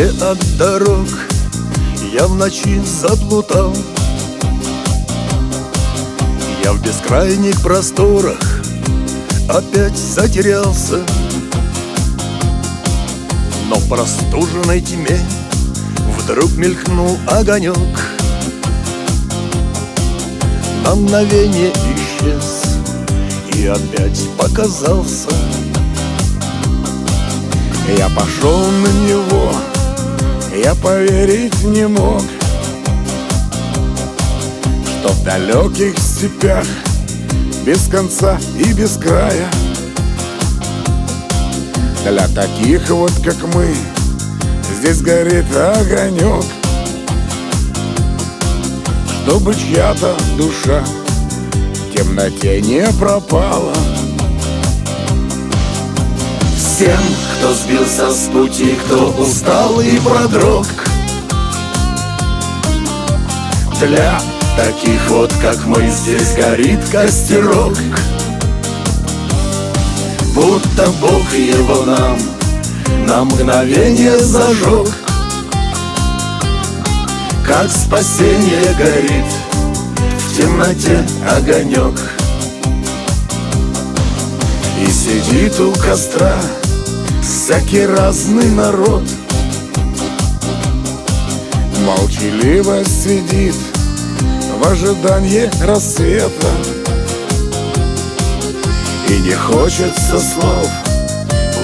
Вдалеке от дорог я в ночи заплутал. Я в бескрайних просторах опять затерялся. Но в простуженной тьме вдруг мелькнул огонек. На мгновение исчез и опять показался. Я пошел на него, я поверить не мог, что в далеких степях без конца и без края для таких вот, как мы, здесь горит огонек, чтобы чья-то душа в темноте не пропала. Всем, кто сбился с пути, кто устал и продрог, для таких вот, как мы, здесь горит костерок. Будто Бог его нам на мгновение зажег. Как спасение горит в темноте огонек. И сидит у костра всякий разный народ, молчаливо сидит в ожидании рассвета. И не хочется слов,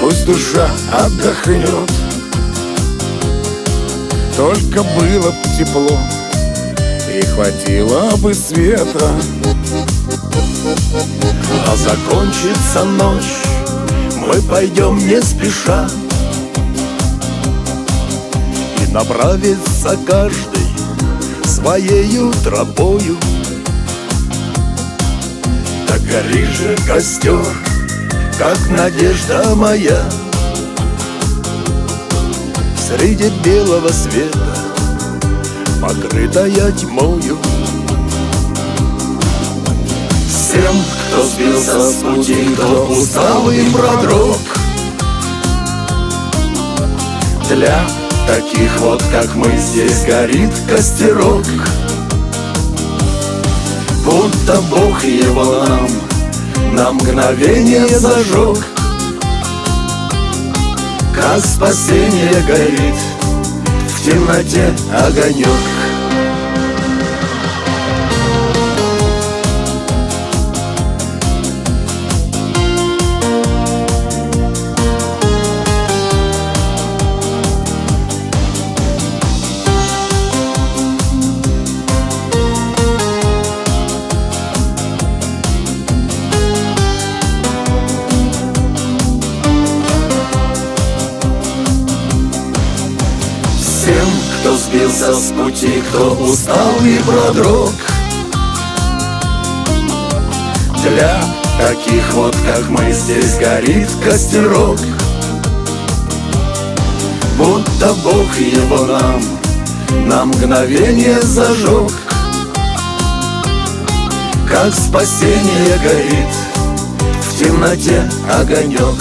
пусть душа отдохнет. Только было б тепло и хватило бы света. а закончится ночь, мы пойдем не спеша, и направится каждый своею тропою. Так гори же костер, как надежда моя, среди белого света, покрытая тьмою. Всем, кто сбился с пути, кто устал и продрог, для таких вот, как мы, здесь горит костерок. Будто Бог его нам на мгновение зажег. Как спасение горит в темноте огонек. Всем, кто сбился с пути, кто устал и продрог, для таких вот, как мы, здесь горит костерок. Будто Бог его нам на мгновение зажег. Как спасение горит в темноте огонек.